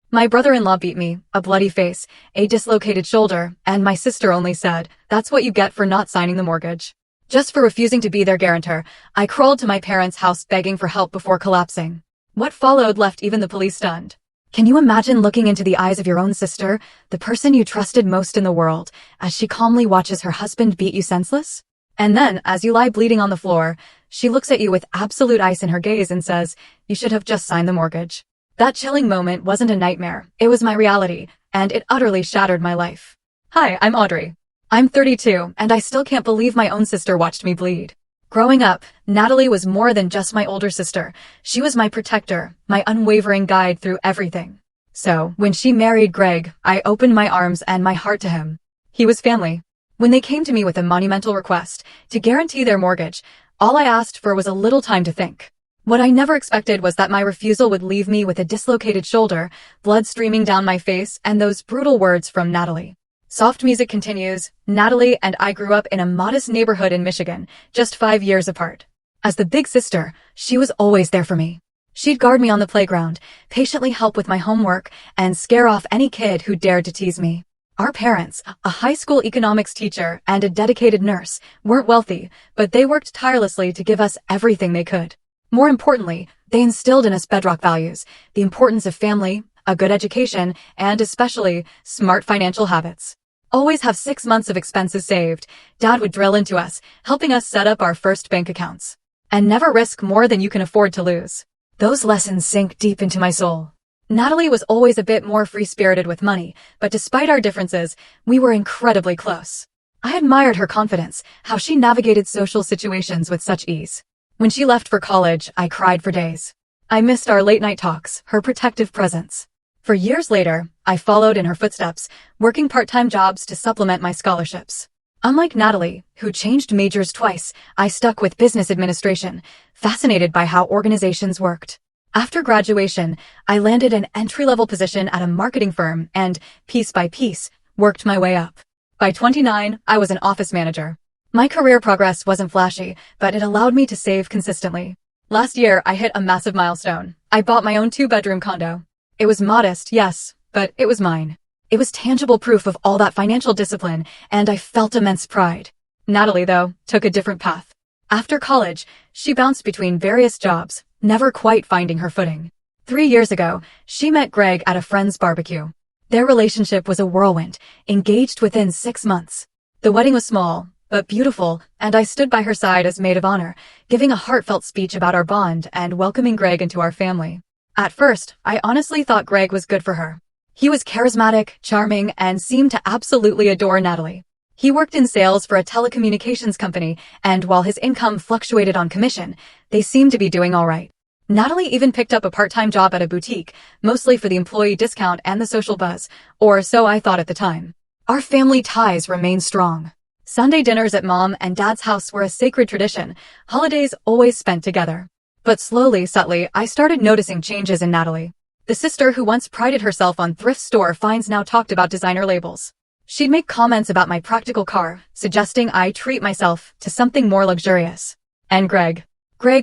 My brother-in-law beat me, a bloody face, a dislocated shoulder, and my sister only said, "That's what you get for not signing the mortgage." Just for refusing to be their guarantor, I crawled to my parents' house begging for help before collapsing. What followed left even the police stunned. Can you imagine looking into the eyes of your own sister, the person you trusted most in the world, as she calmly watches her husband beat you senseless? And then, as you lie bleeding on the floor, she looks at you with absolute ice in her gaze and says, "You should have just signed the mortgage." That chilling moment wasn't a nightmare, it was my reality, and it utterly shattered my life. Hi, I'm Audrey. I'm 32, and I still can't believe my own sister watched me bleed. Growing up, Natalie was more than just my older sister. She was my protector, my unwavering guide through everything. So, when she married Greg, I opened my arms and my heart to him. He was family. When they came to me with a monumental request to guarantee their mortgage, all I asked for was a little time to think. What I never expected was that my refusal would leave me with a dislocated shoulder, blood streaming down my face, and those brutal words from Natalie. Soft music continues. Natalie and I grew up in a modest neighborhood in Michigan, just 5 years apart. As the big sister, she was always there for me. She'd guard me on the playground, patiently help with my homework, and scare off any kid who dared to tease me. Our parents, a high school economics teacher and a dedicated nurse, weren't wealthy, but they worked tirelessly to give us everything they could. More importantly, they instilled in us bedrock values, the importance of family, a good education, and especially, smart financial habits. Always have 6 months of expenses saved, Dad would drill into us, helping us set up our first bank accounts. And never risk more than you can afford to lose. Those lessons sink deep into my soul. Natalie was always a bit more free-spirited with money, but despite our differences, we were incredibly close. I admired her confidence, how she navigated social situations with such ease. When she left for college, I cried for days. I missed our late-night talks, her protective presence. For years later, I followed in her footsteps, working part-time jobs to supplement my scholarships. Unlike Natalie, who changed majors twice, I stuck with business administration, fascinated by how organizations worked. After graduation, I landed an entry-level position at a marketing firm and, piece by piece, worked my way up. By 29, I was an office manager. My career progress wasn't flashy, but it allowed me to save consistently. Last year, I hit a massive milestone. I bought my own 2-bedroom condo. It was modest, yes, but it was mine. It was tangible proof of all that financial discipline, and I felt immense pride. Natalie, though, took a different path. After college, she bounced between various jobs, never quite finding her footing. 3 years ago, she met Greg at a friend's barbecue. Their relationship was a whirlwind, engaged within 6 months. The wedding was small, but beautiful, and I stood by her side as maid of honor, giving a heartfelt speech about our bond and welcoming Greg into our family. At first, I honestly thought Greg was good for her. He was charismatic, charming, and seemed to absolutely adore Natalie. He worked in sales for a telecommunications company, and while his income fluctuated on commission, they seemed to be doing all right. Natalie even picked up a part-time job at a boutique, mostly for the employee discount and the social buzz, or so I thought at the time. Our family ties remained strong. Sunday dinners at Mom and Dad's house were a sacred tradition, holidays always spent together. But slowly, subtly, I started noticing changes in Natalie. The sister who once prided herself on thrift store finds now talked about designer labels. She'd make comments about my practical car, suggesting I treat myself to something more luxurious. And Greg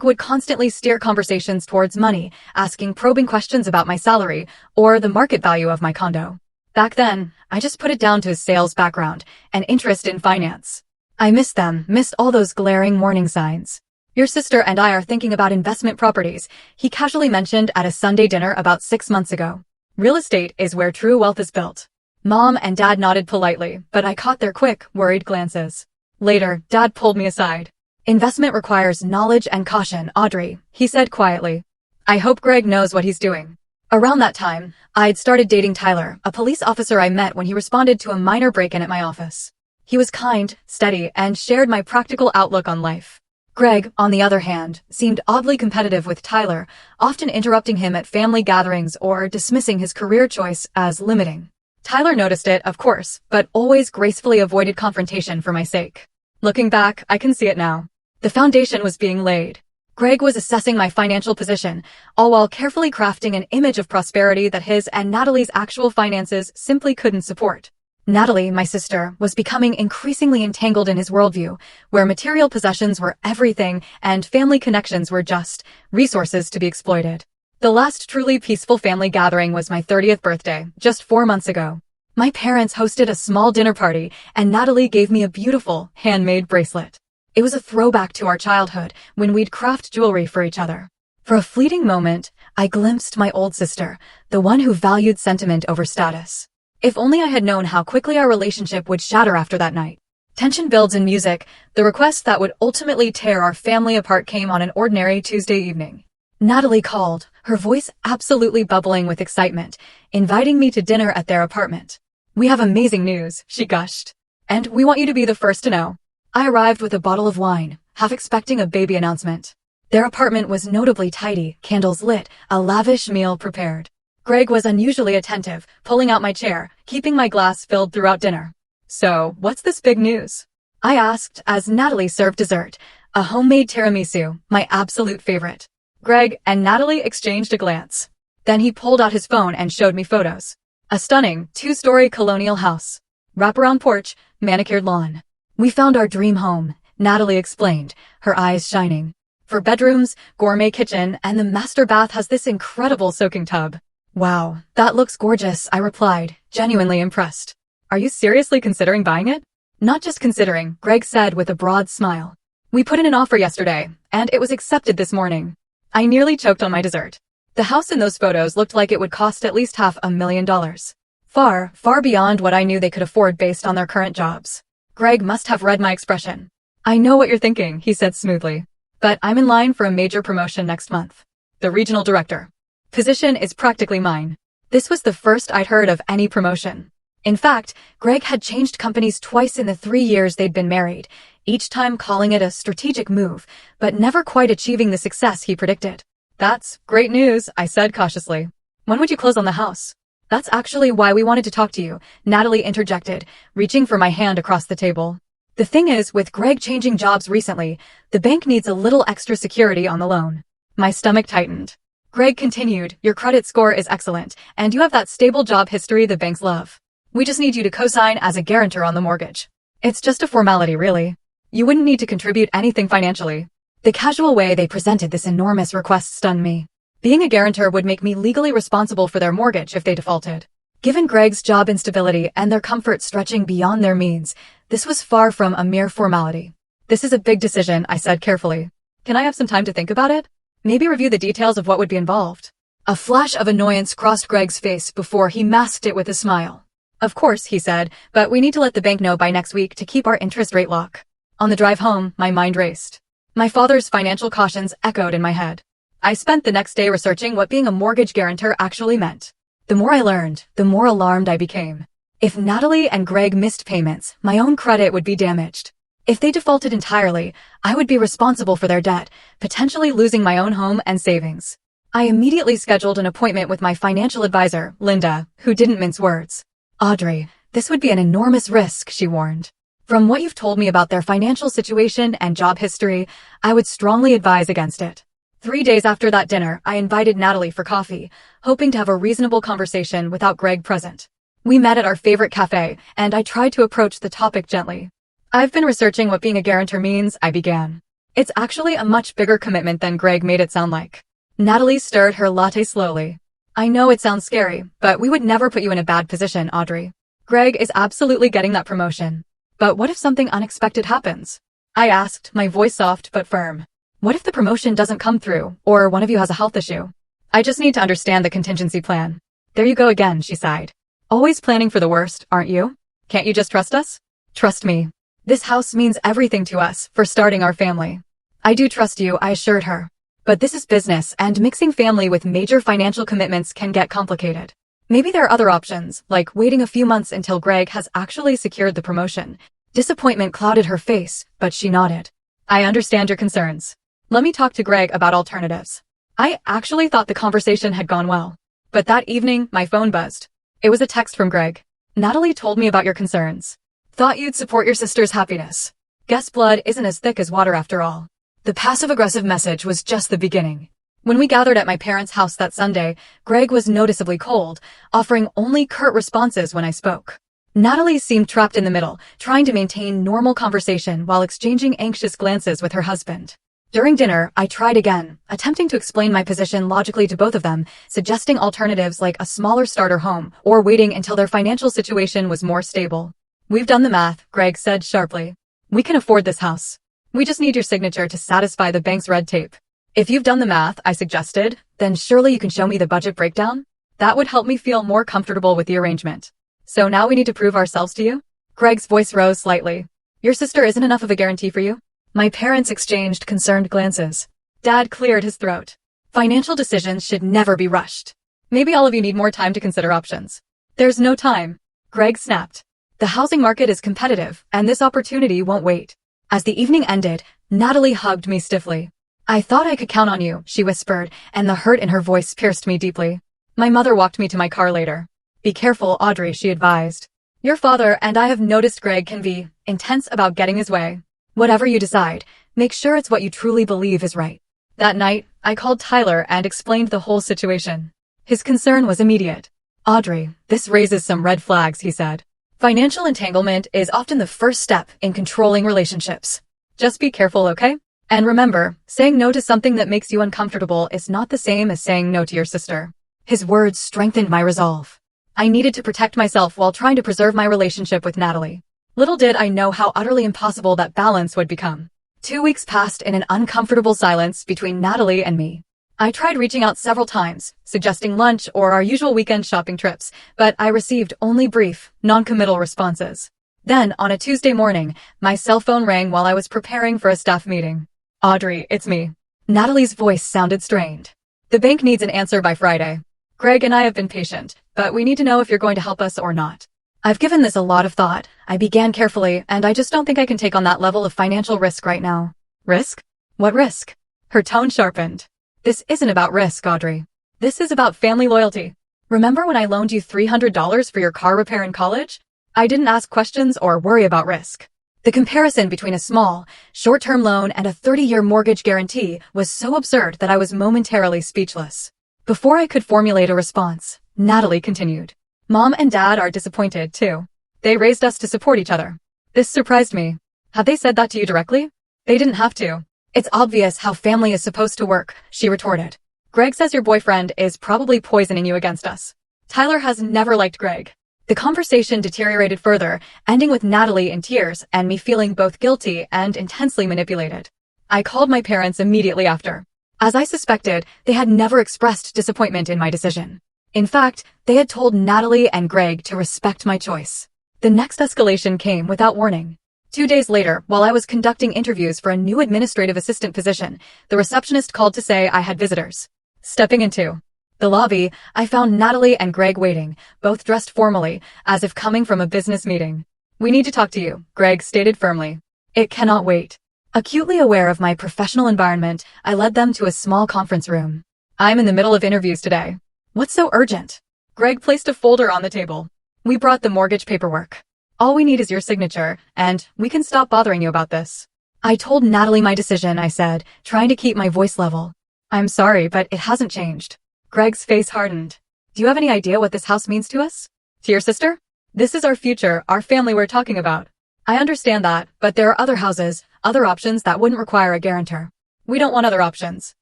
would constantly steer conversations towards money, asking probing questions about my salary or the market value of my condo. Back then, I just put it down to his sales background and interest in finance. I missed all those glaring warning signs. Your sister and I are thinking about investment properties, he casually mentioned at a Sunday dinner about 6 months ago. Real estate is where true wealth is built. Mom and Dad nodded politely, but I caught their quick, worried glances. Later, Dad pulled me aside. Investment requires knowledge and caution, Audrey, he said quietly. I hope Greg knows what he's doing. Around that time, I'd started dating Tyler, a police officer I met when he responded to a minor break-in at my office. He was kind, steady, and shared my practical outlook on life. Greg, on the other hand, seemed oddly competitive with Tyler, often interrupting him at family gatherings or dismissing his career choice as limiting. Tyler noticed it, of course, but always gracefully avoided confrontation for my sake. Looking back, I can see it now. The foundation was being laid. Greg was assessing my financial position, all while carefully crafting an image of prosperity that his and Natalie's actual finances simply couldn't support. Natalie, my sister, was becoming increasingly entangled in his worldview, where material possessions were everything and family connections were just resources to be exploited. The last truly peaceful family gathering was my 30th birthday, just 4 months ago. My parents hosted a small dinner party, and Natalie gave me a beautiful, handmade bracelet. It was a throwback to our childhood, when we'd craft jewelry for each other. For a fleeting moment, I glimpsed my old sister, the one who valued sentiment over status. If only I had known how quickly our relationship would shatter after that night. Tension builds in music. The request that would ultimately tear our family apart came on an ordinary Tuesday evening. Natalie called, her voice absolutely bubbling with excitement, inviting me to dinner at their apartment. "We have amazing news," she gushed. "And we want you to be the first to know." I arrived with a bottle of wine, half expecting a baby announcement. Their apartment was notably tidy, candles lit, a lavish meal prepared. Greg was unusually attentive, pulling out my chair, keeping my glass filled throughout dinner. "So, what's this big news?" I asked as Natalie served dessert, a homemade tiramisu, my absolute favorite. Greg and Natalie exchanged a glance. Then he pulled out his phone and showed me photos. A stunning, 2-story colonial house. Wraparound porch, manicured lawn. "We found our dream home," Natalie explained, her eyes shining. "For bedrooms, gourmet kitchen, and the master bath has this incredible soaking tub." "Wow, that looks gorgeous," I replied, genuinely impressed. "Are you seriously considering buying it?" "Not just considering," Greg said with a broad smile. "We put in an offer yesterday, and it was accepted this morning." I nearly choked on my dessert. The house in those photos looked like it would cost at least $500,000. Far, far beyond what I knew they could afford based on their current jobs. Greg must have read my expression. "I know what you're thinking," he said smoothly. "But I'm in line for a major promotion next month. The regional director position is practically mine." This was the first I'd heard of any promotion. In fact, Greg had changed companies twice in the 3 years they'd been married, each time calling it a strategic move, but never quite achieving the success he predicted. "That's great news," I said cautiously. "When would you close on the house?" "That's actually why we wanted to talk to you," Natalie interjected, reaching for my hand across the table. "The thing is, with Greg changing jobs recently, the bank needs a little extra security on the loan." My stomach tightened. Greg continued, "Your credit score is excellent, and you have that stable job history the banks love. We just need you to co-sign as a guarantor on the mortgage. It's just a formality, really. You wouldn't need to contribute anything financially." The casual way they presented this enormous request stunned me. Being a guarantor would make me legally responsible for their mortgage if they defaulted. Given Greg's job instability and their comfort stretching beyond their means, this was far from a mere formality. "This is a big decision," I said carefully. "Can I have some time to think about it? Maybe review the details of what would be involved." A flash of annoyance crossed Greg's face before he masked it with a smile. "Of course," he said, "but we need to let the bank know by next week to keep our interest rate lock." On the drive home, my mind raced. My father's financial cautions echoed in my head. I spent the next day researching what being a mortgage guarantor actually meant. The more I learned, the more alarmed I became. If Natalie and Greg missed payments, my own credit would be damaged. If they defaulted entirely, I would be responsible for their debt, potentially losing my own home and savings. I immediately scheduled an appointment with my financial advisor, Linda, who didn't mince words. "Audrey, this would be an enormous risk," she warned. "From what you've told me about their financial situation and job history, I would strongly advise against it." 3 days after that dinner, I invited Natalie for coffee, hoping to have a reasonable conversation without Greg present. We met at our favorite cafe, and I tried to approach the topic gently. "I've been researching what being a guarantor means," I began. "It's actually a much bigger commitment than Greg made it sound like." Natalie stirred her latte slowly. "I know it sounds scary, but we would never put you in a bad position, Audrey. Greg is absolutely getting that promotion. But what if something unexpected happens?" I asked, my voice soft but firm. "What if the promotion doesn't come through, or one of you has a health issue? I just need to understand the contingency plan." "There you go again," she sighed. "Always planning for the worst, aren't you? Can't you just trust us?" "Trust me. This house means everything to us, for starting our family." "I do trust you," I assured her. "But this is business, and mixing family with major financial commitments can get complicated. Maybe there are other options, like waiting a few months until Greg has actually secured the promotion." Disappointment clouded her face, but she nodded. "I understand your concerns. Let me talk to Greg about alternatives." I actually thought the conversation had gone well. But that evening, my phone buzzed. It was a text from Greg. "Natalie told me about your concerns. Thought you'd support your sister's happiness. Guess blood isn't as thick as water after all." The passive-aggressive message was just the beginning. When we gathered at my parents' house that Sunday, Greg was noticeably cold, offering only curt responses when I spoke. Natalie seemed trapped in the middle, trying to maintain normal conversation while exchanging anxious glances with her husband. During dinner, I tried again, attempting to explain my position logically to both of them, suggesting alternatives like a smaller starter home or waiting until their financial situation was more stable. We've done the math, Greg said sharply. We can afford this house. We just need your signature to satisfy the bank's red tape. If you've done the math, I suggested, then surely you can show me the budget breakdown? That would help me feel more comfortable with the arrangement. So now we need to prove ourselves to you? Greg's voice rose slightly. Your sister isn't enough of a guarantee for you? My parents exchanged concerned glances. Dad cleared his throat. Financial decisions should never be rushed. Maybe all of you need more time to consider options. There's no time. Greg snapped. The housing market is competitive, and this opportunity won't wait. As the evening ended, Natalie hugged me stiffly. I thought I could count on you, she whispered, and the hurt in her voice pierced me deeply. My mother walked me to my car later. Be careful, Audrey, she advised. Your father and I have noticed Greg can be intense about getting his way. Whatever you decide, make sure it's what you truly believe is right. That night, I called Tyler and explained the whole situation. His concern was immediate. Audrey, this raises some red flags, he said. Financial entanglement is often the first step in controlling relationships. Just be careful, okay? And remember, saying no to something that makes you uncomfortable is not the same as saying no to your sister. His words strengthened my resolve. I needed to protect myself while trying to preserve my relationship with Natalie. Little did I know how utterly impossible that balance would become. 2 weeks passed in an uncomfortable silence between Natalie and me. I tried reaching out several times, suggesting lunch or our usual weekend shopping trips, but I received only brief, non-committal responses. Then, on a Tuesday morning, my cell phone rang while I was preparing for a staff meeting. Audrey, it's me. Natalie's voice sounded strained. The bank needs an answer by Friday. Greg and I have been patient, but we need to know if you're going to help us or not. I've given this a lot of thought. I began carefully, and I just don't think I can take on that level of financial risk right now. Risk? What risk? Her tone sharpened. This isn't about risk, Audrey. This is about family loyalty. Remember when I loaned you $300 for your car repair in college? I didn't ask questions or worry about risk. The comparison between a small, short-term loan and a 30-year mortgage guarantee was so absurd that I was momentarily speechless. Before I could formulate a response, Natalie continued. Mom and Dad are disappointed, too. They raised us to support each other. This surprised me. Have they said that to you directly? They didn't have to. It's obvious how family is supposed to work, she retorted. Greg says your boyfriend is probably poisoning you against us. Tyler has never liked Greg. The conversation deteriorated further, ending with Natalie in tears and me feeling both guilty and intensely manipulated. I called my parents immediately after. As I suspected, they had never expressed disappointment in my decision. In fact, they had told Natalie and Greg to respect my choice. The next escalation came without warning. 2 days later, while I was conducting interviews for a new administrative assistant position, the receptionist called to say I had visitors. Stepping into the lobby, I found Natalie and Greg waiting, both dressed formally, as if coming from a business meeting. We need to talk to you, Greg stated firmly. It cannot wait. Acutely aware of my professional environment, I led them to a small conference room. I'm in the middle of interviews today. What's so urgent? Greg placed a folder on the table. We brought the mortgage paperwork. All we need is your signature, and we can stop bothering you about this. I told Natalie my decision, I said, trying to keep my voice level. I'm sorry, but it hasn't changed. Greg's face hardened. Do you have any idea what this house means to us? To your sister? This is our future, our family we're talking about. I understand that, but there are other houses, other options that wouldn't require a guarantor. We don't want other options.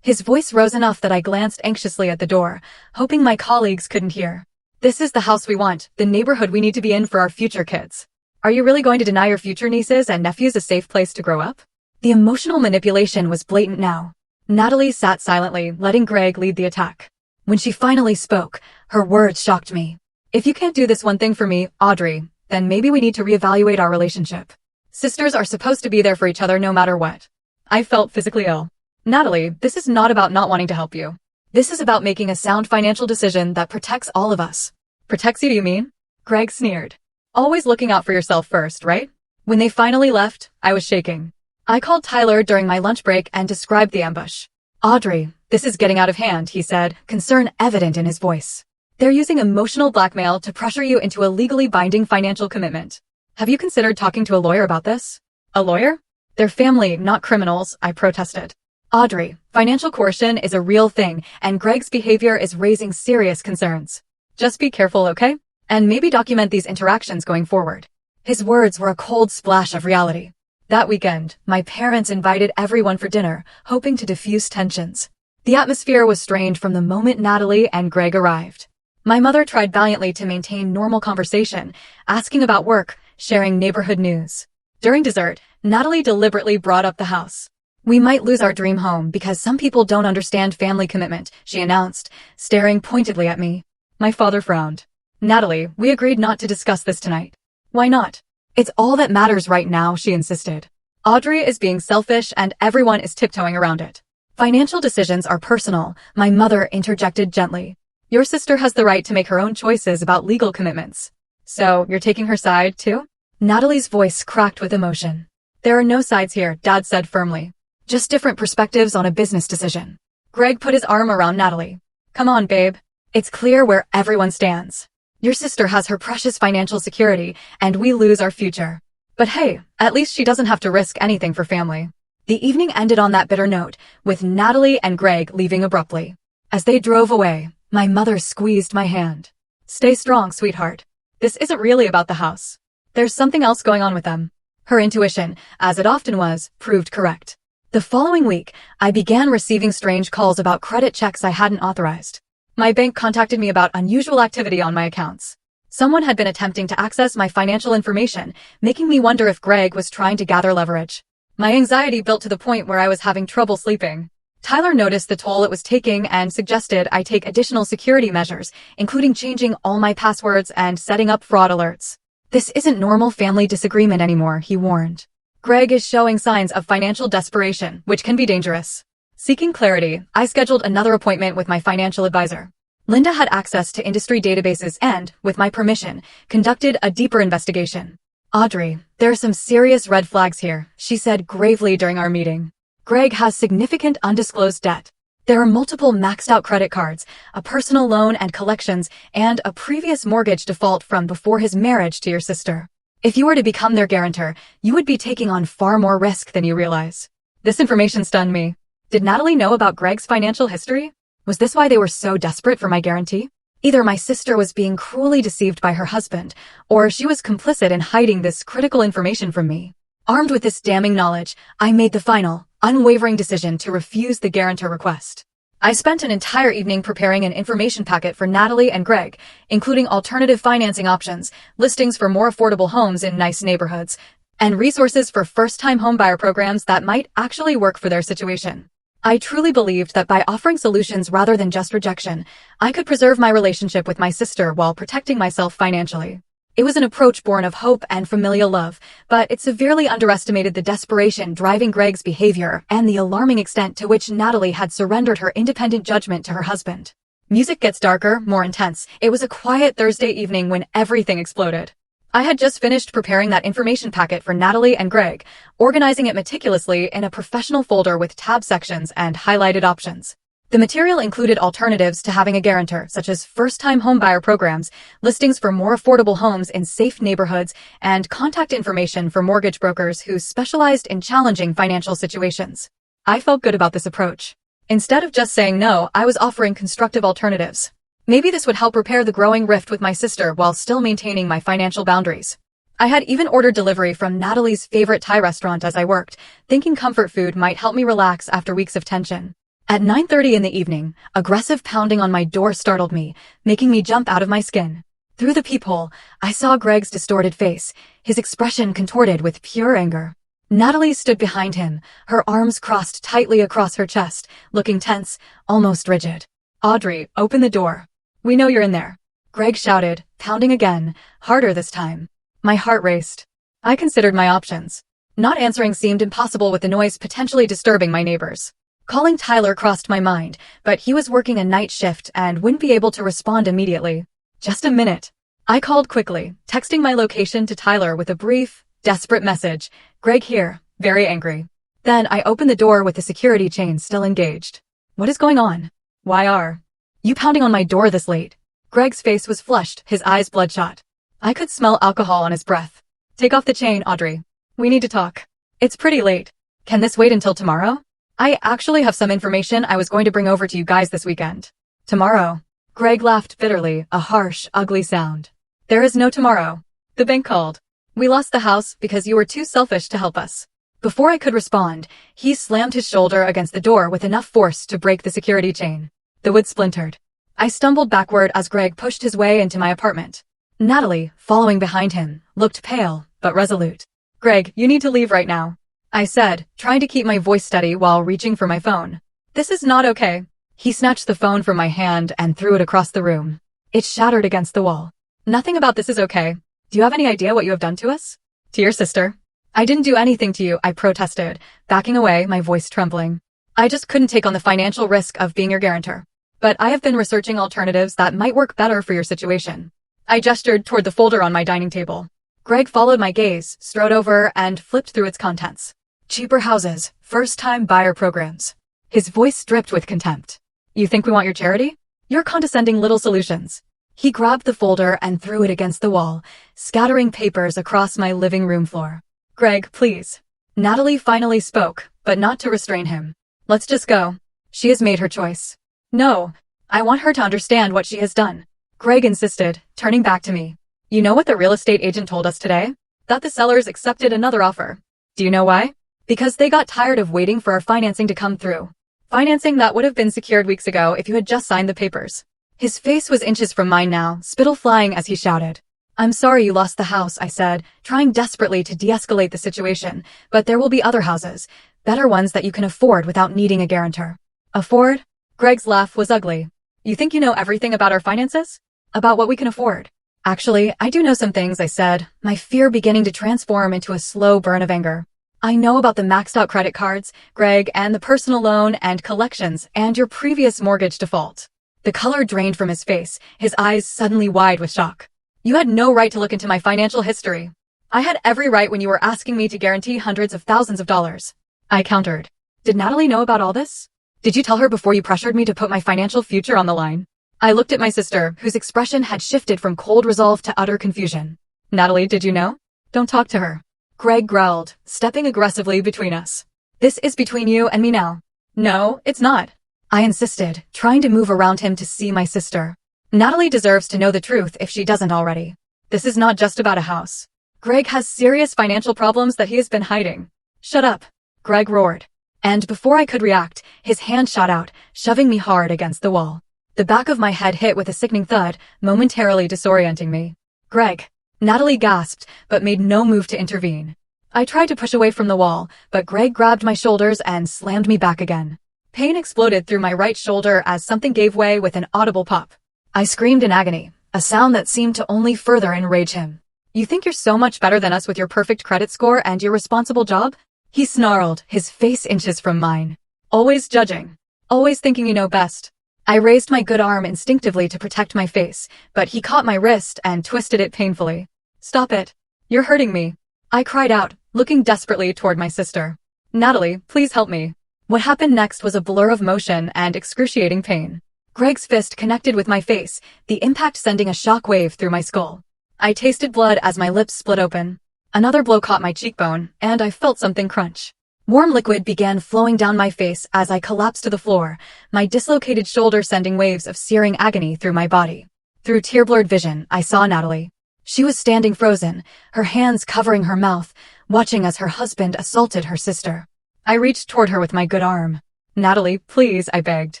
His voice rose enough that I glanced anxiously at the door, hoping my colleagues couldn't hear. This is the house we want, the neighborhood we need to be in for our future kids. Are you really going to deny your future nieces and nephews a safe place to grow up? The emotional manipulation was blatant now. Natalie sat silently, letting Greg lead the attack. When she finally spoke, her words shocked me. If you can't do this one thing for me, Audrey, then maybe we need to reevaluate our relationship. Sisters are supposed to be there for each other no matter what. I felt physically ill. Natalie, this is not about not wanting to help you. This is about making a sound financial decision that protects all of us. Protects you, do you mean? Greg sneered. Always looking out for yourself first, right? When they finally left, I was shaking. I called Tyler during my lunch break and described the ambush. Audrey, this is getting out of hand, he said, concern evident in his voice. They're using emotional blackmail to pressure you into a legally binding financial commitment. Have you considered talking to a lawyer about this? A lawyer? They're family, not criminals, I protested. Audrey, financial coercion is a real thing, and Greg's behavior is raising serious concerns. Just be careful, okay? And maybe document these interactions going forward. His words were a cold splash of reality. That weekend, my parents invited everyone for dinner, hoping to diffuse tensions. The atmosphere was strained from the moment Natalie and Greg arrived. My mother tried valiantly to maintain normal conversation, asking about work, sharing neighborhood news. During dessert, Natalie deliberately brought up the house. "We might lose our dream home because some people don't understand family commitment," she announced, staring pointedly at me. My father frowned. "Natalie, we agreed not to discuss this tonight." "Why not?" "It's all that matters right now," she insisted. "Audrey is being selfish and everyone is tiptoeing around it." "Financial decisions are personal," my mother interjected gently. "Your sister has the right to make her own choices about legal commitments." "So, you're taking her side, too?" Natalie's voice cracked with emotion. "There are no sides here," Dad said firmly. "Just different perspectives on a business decision." Greg put his arm around Natalie. "Come on, babe. It's clear where everyone stands. Your sister has her precious financial security, and we lose our future. But hey, at least she doesn't have to risk anything for family." The evening ended on that bitter note, with Natalie and Greg leaving abruptly. As they drove away, my mother squeezed my hand. "Stay strong, sweetheart. This isn't really about the house. There's something else going on with them." Her intuition, as it often was, proved correct. The following week, I began receiving strange calls about credit checks I hadn't authorized. My bank contacted me about unusual activity on my accounts. Someone had been attempting to access my financial information, making me wonder if Greg was trying to gather leverage. My anxiety built to the point where I was having trouble sleeping. Tyler noticed the toll it was taking and suggested I take additional security measures, including changing all my passwords and setting up fraud alerts. "This isn't normal family disagreement anymore," he warned. "Greg is showing signs of financial desperation, which can be dangerous." Seeking clarity, I scheduled another appointment with my financial advisor. Linda had access to industry databases and, with my permission, conducted a deeper investigation. "Audrey, there are some serious red flags here," she said gravely during our meeting. "Greg has significant undisclosed debt. There are multiple maxed-out credit cards, a personal loan and collections, and a previous mortgage default from before his marriage to your sister. If you were to become their guarantor, you would be taking on far more risk than you realize." This information stunned me. Did Natalie know about Greg's financial history? Was this why they were so desperate for my guarantee? Either my sister was being cruelly deceived by her husband, or she was complicit in hiding this critical information from me. Armed with this damning knowledge, I made the final, unwavering decision to refuse the guarantor request. I spent an entire evening preparing an information packet for Natalie and Greg, including alternative financing options, listings for more affordable homes in nice neighborhoods, and resources for first-time homebuyer programs that might actually work for their situation. I truly believed that by offering solutions rather than just rejection, I could preserve my relationship with my sister while protecting myself financially. It was an approach born of hope and familial love, but it severely underestimated the desperation driving Greg's behavior and the alarming extent to which Natalie had surrendered her independent judgment to her husband. Music gets darker, more intense. It was a quiet Thursday evening when everything exploded. I had just finished preparing that information packet for Natalie and Greg, organizing it meticulously in a professional folder with tab sections and highlighted options. The material included alternatives to having a guarantor, such as first-time homebuyer programs, listings for more affordable homes in safe neighborhoods, and contact information for mortgage brokers who specialized in challenging financial situations. I felt good about this approach. Instead of just saying no, I was offering constructive alternatives. Maybe this would help repair the growing rift with my sister while still maintaining my financial boundaries. I had even ordered delivery from Natalie's favorite Thai restaurant as I worked, thinking comfort food might help me relax after weeks of tension. At 9:30 in the evening, aggressive pounding on my door startled me, making me jump out of my skin. Through the peephole, I saw Greg's distorted face, his expression contorted with pure anger. Natalie stood behind him, her arms crossed tightly across her chest, looking tense, almost rigid. "Audrey, open the door. We know you're in there," Greg shouted, pounding again, harder this time. My heart raced. I considered my options. Not answering seemed impossible with the noise potentially disturbing my neighbors. Calling Tyler crossed my mind, but he was working a night shift and wouldn't be able to respond immediately. "Just a minute." I called quickly, texting my location to Tyler with a brief, desperate message. "Greg here, very angry." Then I opened the door with the security chain still engaged. "What is going on? Why are you pounding on my door this late?" Greg's face was flushed, his eyes bloodshot. I could smell alcohol on his breath. "Take off the chain, Audrey. We need to talk. It's pretty late. Can this wait until tomorrow? I actually have some information I was going to bring over to you guys this weekend." "Tomorrow?" Greg laughed bitterly, a harsh, ugly sound. "There is no tomorrow. The bank called. We lost the house because you were too selfish to help us. Before I could respond, he slammed his shoulder against the door with enough force to break the security chain. The wood splintered. I stumbled backward as Greg pushed his way into my apartment. Natalie, following behind him, looked pale, but resolute. "Greg, you need to leave right now," I said, trying to keep my voice steady while reaching for my phone. "This is not okay." He snatched the phone from my hand and threw it across the room. It shattered against the wall. "Nothing about this is okay. Do you have any idea what you have done to us? To your sister?" "I didn't do anything to you," I protested, backing away, my voice trembling. "I just couldn't take on the financial risk of being your guarantor. But I have been researching alternatives that might work better for your situation." I gestured toward the folder on my dining table. Greg followed my gaze, strode over, and flipped through its contents. "Cheaper houses, first-time buyer programs." His voice dripped with contempt. "You think we want your charity? Your condescending little solutions." He grabbed the folder and threw it against the wall, scattering papers across my living room floor. "Greg, please." Natalie finally spoke, but not to restrain him. "Let's just go. She has made her choice." "No. I want her to understand what she has done," Greg insisted, turning back to me. "You know what the real estate agent told us today? That the sellers accepted another offer. Do you know why? Because they got tired of waiting for our financing to come through. Financing that would have been secured weeks ago if you had just signed the papers." His face was inches from mine now, spittle flying as he shouted. "I'm sorry you lost the house," I said, trying desperately to de-escalate the situation, "but there will be other houses, better ones that you can afford without needing a guarantor." "Afford?" Greg's laugh was ugly. "You think you know everything about our finances? About what we can afford?" "Actually, I do know some things," I said, my fear beginning to transform into a slow burn of anger. "I know about the maxed-out credit cards, Greg, and the personal loan and collections and your previous mortgage default." The color drained from his face, his eyes suddenly wide with shock. "You had no right to look into my financial history." "I had every right when you were asking me to guarantee hundreds of thousands of dollars," I countered. "Did Natalie know about all this? Did you tell her before you pressured me to put my financial future on the line?" I looked at my sister, whose expression had shifted from cold resolve to utter confusion. "Natalie, did you know?" "Don't talk to her," Greg growled, stepping aggressively between us. "This is between you and me now." "No, it's not," I insisted, trying to move around him to see my sister. "Natalie deserves to know the truth if she doesn't already. This is not just about a house. Greg has serious financial problems that he has been hiding." "Shut up," Greg roared. And before I could react, his hand shot out, shoving me hard against the wall. The back of my head hit with a sickening thud, momentarily disorienting me. "Greg," Natalie gasped, but made no move to intervene. I tried to push away from the wall, but Greg grabbed my shoulders and slammed me back again. Pain exploded through my right shoulder as something gave way with an audible pop. I screamed in agony, a sound that seemed to only further enrage him. "You think you're so much better than us with your perfect credit score and your responsible job?" He snarled, his face inches from mine. "Always judging. Always thinking you know best." I raised my good arm instinctively to protect my face, but he caught my wrist and twisted it painfully. "Stop it. You're hurting me," I cried out, looking desperately toward my sister. "Natalie, please help me." What happened next was a blur of motion and excruciating pain. Greg's fist connected with my face, the impact sending a shock wave through my skull. I tasted blood as my lips split open. Another blow caught my cheekbone, and I felt something crunch. Warm liquid began flowing down my face as I collapsed to the floor, my dislocated shoulder sending waves of searing agony through my body. Through tear-blurred vision, I saw Natalie. She was standing frozen, her hands covering her mouth, watching as her husband assaulted her sister. I reached toward her with my good arm. "Natalie, please," I begged.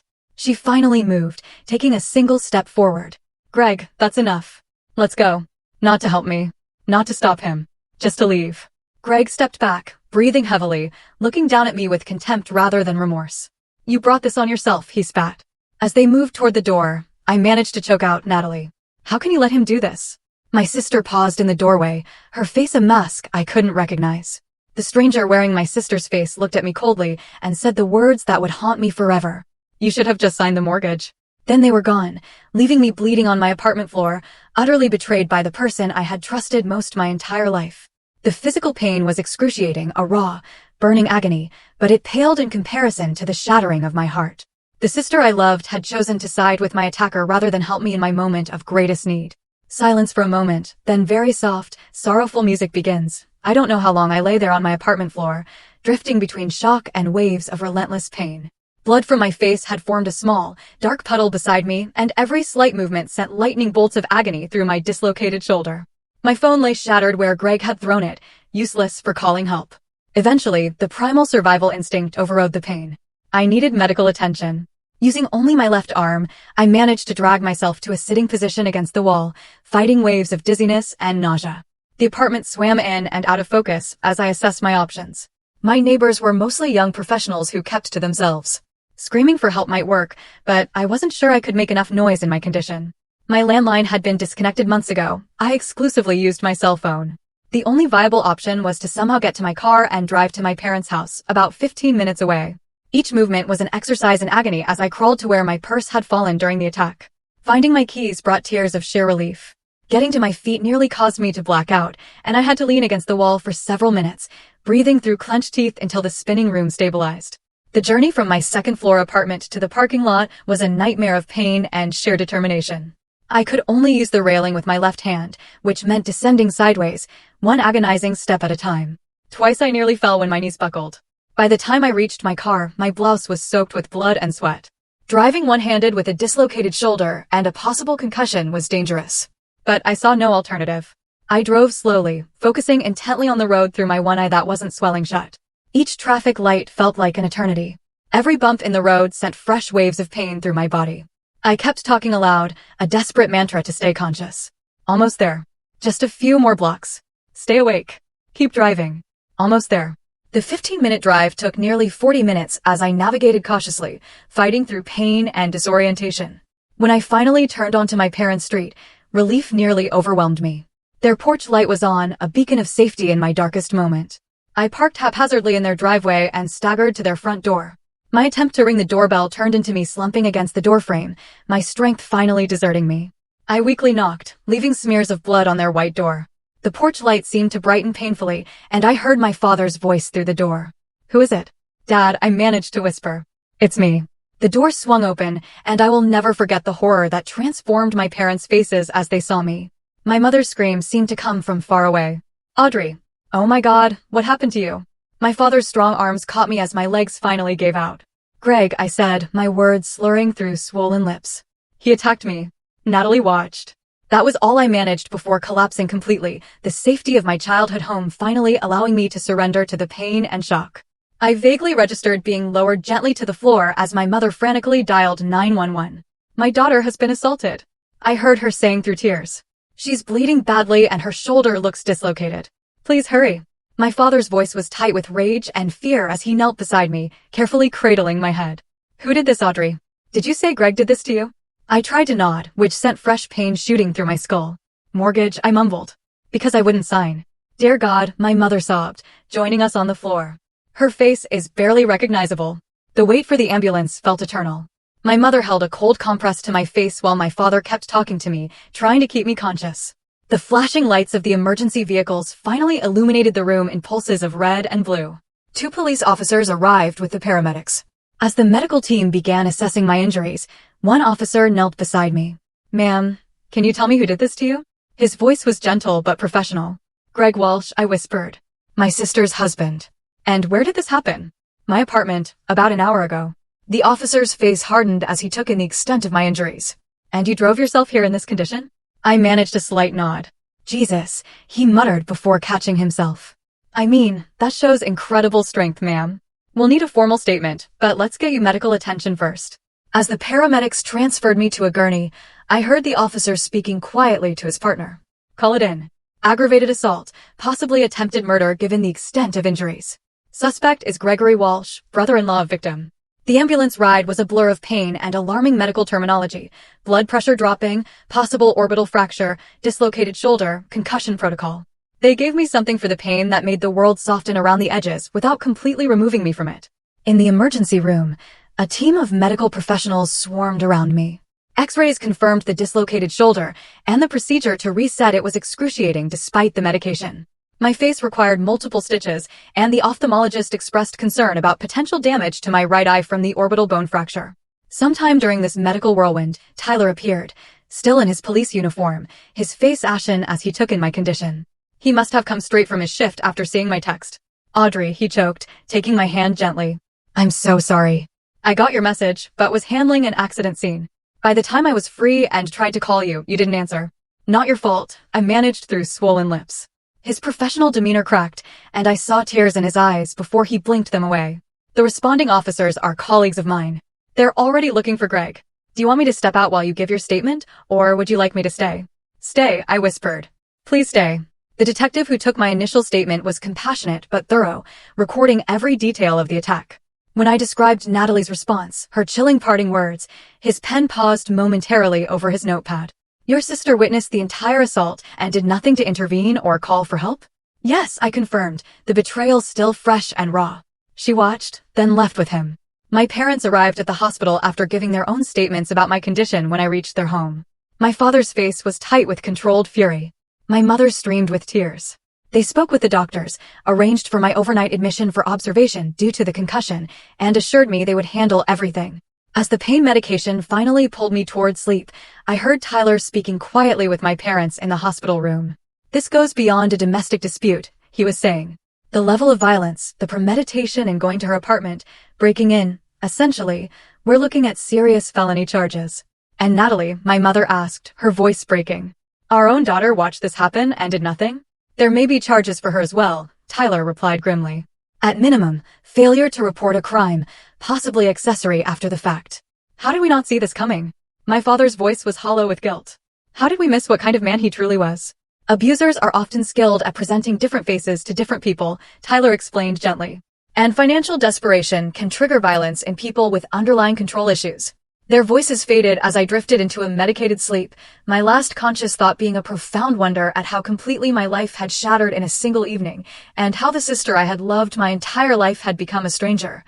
She finally moved, taking a single step forward. "Greg, that's enough. Let's go." Not to help me. Not to stop him. Just to leave. Greg stepped back, breathing heavily, looking down at me with contempt rather than remorse. "You brought this on yourself," he spat. As they moved toward the door, I managed to choke out, "Natalie, how can you let him do this?" My sister paused in the doorway, her face a mask I couldn't recognize. The stranger wearing my sister's face looked at me coldly and said the words that would haunt me forever. "You should have just signed the mortgage." Then they were gone, leaving me bleeding on my apartment floor, utterly betrayed by the person I had trusted most my entire life. The physical pain was excruciating, a raw, burning agony, but it paled in comparison to the shattering of my heart. The sister I loved had chosen to side with my attacker rather than help me in my moment of greatest need. Silence for a moment, then very soft, sorrowful music begins. I don't know how long I lay there on my apartment floor, drifting between shock and waves of relentless pain. Blood from my face had formed a small, dark puddle beside me, and every slight movement sent lightning bolts of agony through my dislocated shoulder. My phone lay shattered where Greg had thrown it, useless for calling help. Eventually, the primal survival instinct overrode the pain. I needed medical attention. Using only my left arm, I managed to drag myself to a sitting position against the wall, fighting waves of dizziness and nausea. The apartment swam in and out of focus as I assessed my options. My neighbors were mostly young professionals who kept to themselves. Screaming for help might work, but I wasn't sure I could make enough noise in my condition. My landline had been disconnected months ago. I exclusively used my cell phone. The only viable option was to somehow get to my car and drive to my parents' house, about 15 minutes away. Each movement was an exercise in agony as I crawled to where my purse had fallen during the attack. Finding my keys brought tears of sheer relief. Getting to my feet nearly caused me to black out, and I had to lean against the wall for several minutes, breathing through clenched teeth until the spinning room stabilized. The journey from my second-floor apartment to the parking lot was a nightmare of pain and sheer determination. I could only use the railing with my left hand, which meant descending sideways, one agonizing step at a time. Twice I nearly fell when my knees buckled. By the time I reached my car, my blouse was soaked with blood and sweat. Driving one-handed with a dislocated shoulder and a possible concussion was dangerous. But I saw no alternative. I drove slowly, focusing intently on the road through my one eye that wasn't swelling shut. Each traffic light felt like an eternity. Every bump in the road sent fresh waves of pain through my body. I kept talking aloud, a desperate mantra to stay conscious. Almost there. Just a few more blocks. Stay awake. Keep driving. Almost there. The 15-minute drive took nearly 40 minutes as I navigated cautiously, fighting through pain and disorientation. When I finally turned onto my parents' street, relief nearly overwhelmed me. Their porch light was on, a beacon of safety in my darkest moment. I parked haphazardly in their driveway and staggered to their front door. My attempt to ring the doorbell turned into me slumping against the doorframe, my strength finally deserting me. I weakly knocked, leaving smears of blood on their white door. The porch light seemed to brighten painfully, and I heard my father's voice through the door. "Who is it?" "Dad," I managed to whisper. "It's me." The door swung open, and I will never forget the horror that transformed my parents' faces as they saw me. My mother's scream seemed to come from far away. "Audrey." "Oh my God, what happened to you?" My father's strong arms caught me as my legs finally gave out. "Greg," I said, my words slurring through swollen lips. "He attacked me." Natalie watched. That was all I managed before collapsing completely, the safety of my childhood home finally allowing me to surrender to the pain and shock. I vaguely registered being lowered gently to the floor as my mother frantically dialed 911. "My daughter has been assaulted," I heard her saying through tears. "She's bleeding badly and her shoulder looks dislocated. Please hurry." My father's voice was tight with rage and fear as he knelt beside me, carefully cradling my head. "Who did this, Audrey? Did you say Greg did this to you?" I tried to nod, which sent fresh pain shooting through my skull. "Mortgage," I mumbled. "Because I wouldn't sign." "Dear God," my mother sobbed, joining us on the floor. Her face is barely recognizable. The wait for the ambulance felt eternal. My mother held a cold compress to my face while my father kept talking to me, trying to keep me conscious. The flashing lights of the emergency vehicles finally illuminated the room in pulses of red and blue. 2 police officers arrived with the paramedics. As the medical team began assessing my injuries, one officer knelt beside me. "Ma'am, can you tell me who did this to you?" His voice was gentle but professional. "Greg Walsh," I whispered. "My sister's husband." "And where did this happen?" "My apartment, about an hour ago." The officer's face hardened as he took in the extent of my injuries. "And you drove yourself here in this condition?" I managed a slight nod. "Jesus," he muttered before catching himself. "I mean, that shows incredible strength, ma'am. We'll need a formal statement, but let's get you medical attention first." As the paramedics transferred me to a gurney, I heard the officer speaking quietly to his partner. "Call it in. Aggravated assault, possibly attempted murder given the extent of injuries. Suspect is Gregory Walsh, brother-in-law of victim." The ambulance ride was a blur of pain and alarming medical terminology: blood pressure dropping, possible orbital fracture, dislocated shoulder, concussion protocol. They gave me something for the pain that made the world soften around the edges without completely removing me from it. In the emergency room, a team of medical professionals swarmed around me. X-rays confirmed the dislocated shoulder, and the procedure to reset it was excruciating despite the medication. My face required multiple stitches, and the ophthalmologist expressed concern about potential damage to my right eye from the orbital bone fracture. Sometime during this medical whirlwind, Tyler appeared, still in his police uniform, his face ashen as he took in my condition. He must have come straight from his shift after seeing my text. "Audrey," he choked, taking my hand gently. "I'm so sorry. I got your message, but was handling an accident scene. By the time I was free and tried to call you, you didn't answer. Not your fault," I managed through swollen lips. His professional demeanor cracked, and I saw tears in his eyes before he blinked them away. The responding officers are colleagues of mine. They're already looking for Greg. Do you want me to step out while you give your statement, or would you like me to stay? Stay, I whispered. Please stay. The detective who took my initial statement was compassionate but thorough, recording every detail of the attack. When I described Natalie's response, her chilling parting words, his pen paused momentarily over his notepad. Your sister witnessed the entire assault and did nothing to intervene or call for help? Yes, I confirmed, the betrayal still fresh and raw. She watched, then left with him. My parents arrived at the hospital after giving their own statements about my condition when I reached their home. My father's face was tight with controlled fury. My mother streamed with tears. They spoke with the doctors, arranged for my overnight admission for observation due to the concussion, and assured me they would handle everything. As the pain medication finally pulled me toward sleep, I heard Tyler speaking quietly with my parents in the hospital room. This goes beyond a domestic dispute, he was saying. The level of violence, the premeditation in going to her apartment, breaking in, essentially, we're looking at serious felony charges. And Natalie, my mother asked, her voice breaking. Our own daughter watched this happen and did nothing? There may be charges for her as well, Tyler replied grimly. At minimum, failure to report a crime, possibly accessory after the fact. How did we not see this coming? My father's voice was hollow with guilt. How did we miss what kind of man he truly was? Abusers are often skilled at presenting different faces to different people, Tyler explained gently. And financial desperation can trigger violence in people with underlying control issues. Their voices faded as I drifted into a medicated sleep, my last conscious thought being a profound wonder at how completely my life had shattered in a single evening, and how the sister I had loved my entire life had become a stranger,